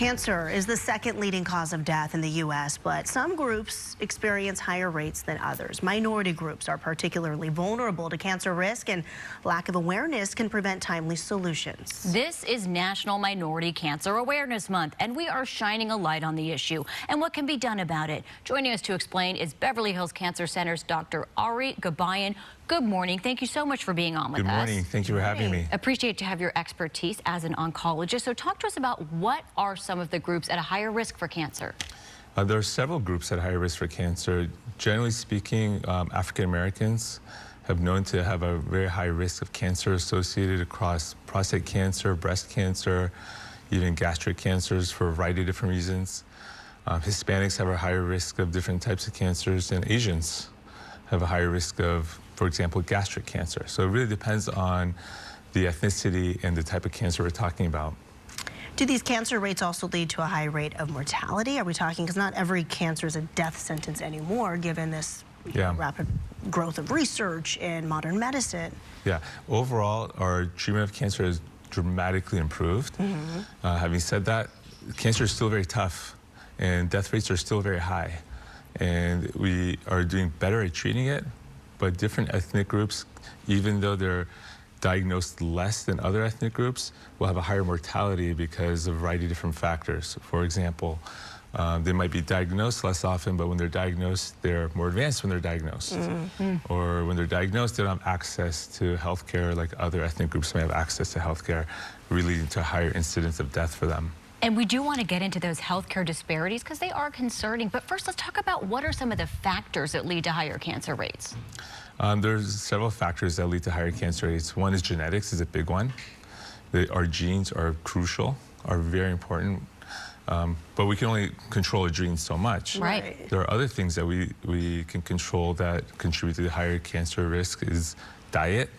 Cancer is the second leading cause of death in the U.S., but some groups experience higher rates than others. Minority groups are particularly vulnerable to cancer risk, and lack of awareness can prevent timely solutions. This is National Minority Cancer Awareness Month, and we are shining a light on the issue and what can be done about it. Joining us to explain is Beverly Hills Cancer Center's Dr. Ari Gabayan. Good morning. Thank you so much for being on with us. Good morning. Thank you for having me. Appreciate to have your expertise as an oncologist. So talk to us about what are some of the groups at a higher risk for cancer? There are several groups at higher risk for cancer. Generally speaking, African Americans have known to have a very high risk of cancer associated across prostate cancer, breast cancer, even gastric cancers for a variety of different reasons. Hispanics have a higher risk of different types of cancers, and Asians have a higher risk of, for example, gastric cancer. So it really depends on the ethnicity and the type of cancer we're talking about. Do these cancer rates also lead to a high rate of mortality? Are we talking, because not every cancer is a death sentence anymore, given this rapid growth of research in modern medicine? Yeah, overall, our treatment of cancer has dramatically improved. Having said that, cancer is still very tough, and death rates are still very high. And we are doing better at treating it, but different ethnic groups, even though they're diagnosed less than other ethnic groups, will have a higher mortality because of a variety of different factors. For example, they might be diagnosed less often, but when they're diagnosed, they're more advanced when they're diagnosed. Or when they're diagnosed, they don't have access to health care like other ethnic groups may have access to health care, leading to a higher incidence of death for them. And we do want to get into those healthcare disparities because they are concerning. But first, let's talk about what are some of the factors that lead to higher cancer rates? There's several factors that lead to higher cancer rates. One is genetics is a big one. Our genes are crucial, are very important. But we can only control our genes so much. Right. There are other things that we can control that contribute to the higher cancer risk is diet.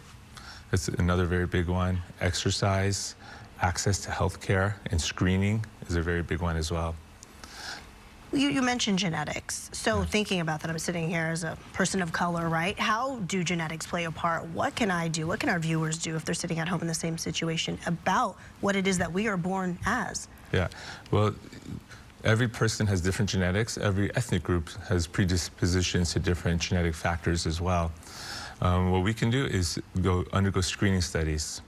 That's another very big one. Exercise, access to health care, and screening is a very big one as well. You mentioned genetics. So thinking about that, I'm sitting here as a person of color, right? How do genetics play a part? What can I do? What can our viewers do if they're sitting at home in the same situation about what it is that we are born as? Yeah, well, every person has different genetics. Every ethnic group has predispositions to different genetic factors as well. What we can do is undergo screening studies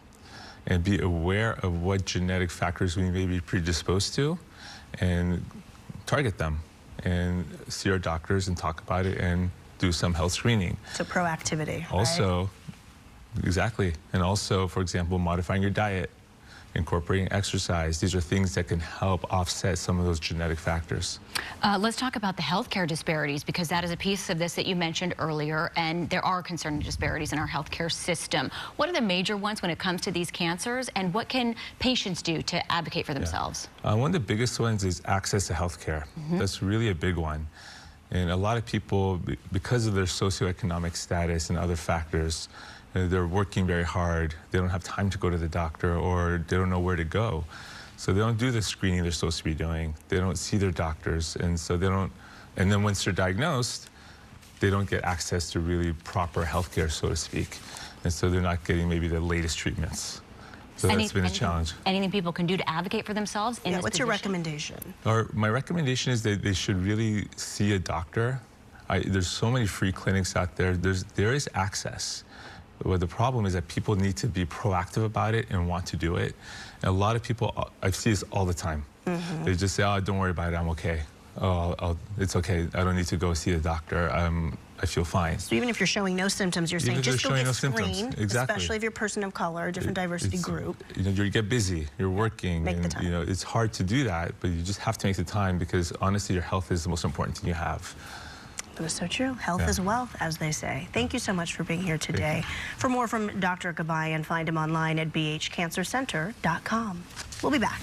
and be aware of what genetic factors we may be predisposed to and target them and see our doctors and talk about it and do some health screening. So proactivity, also, right? Exactly. And also, for example, modifying your diet, incorporating exercise. These are things that can help offset some of those genetic factors. Let's talk about the healthcare disparities, because that is a piece of this that you mentioned earlier, and there are concerning disparities in our healthcare system. What are the major ones when it comes to these cancers, and what can patients do to advocate for themselves? One of the biggest ones is access to healthcare. That's really a big one. And a lot of people, because of their socioeconomic status and other factors, they're working very hard. They don't have time to go to the doctor, or they don't know where to go. So they don't do the screening they're supposed to be doing. They don't see their doctors, and so they don't, and then once they're diagnosed, they don't get access to really proper health care, so to speak. And so they're not getting maybe the latest treatments. So that's been a challenge. Anything people can do to advocate for themselves in this what's position? your recommendation? My recommendation is that they should really see a doctor. There's so many free clinics out there. There is access. But the problem is that people need to be proactive about it and want to do it. And a lot of people, I see this all the time. They just say, oh, don't worry about it, I'm okay. Oh, it's okay, I don't need to go see the doctor. I feel fine. So even if you're showing no symptoms, you're saying just go get screened, especially if you're a person of color, different diversity group. You get busy, you're working, Make the time. It's hard to do that, but you just have to make the time, because honestly, your health is the most important thing you have. That is so true. Health is wealth, as they say. Thank you so much for being here today. For more from Dr. Gabayan, find him online at bhcancercenter.com. We'll be back.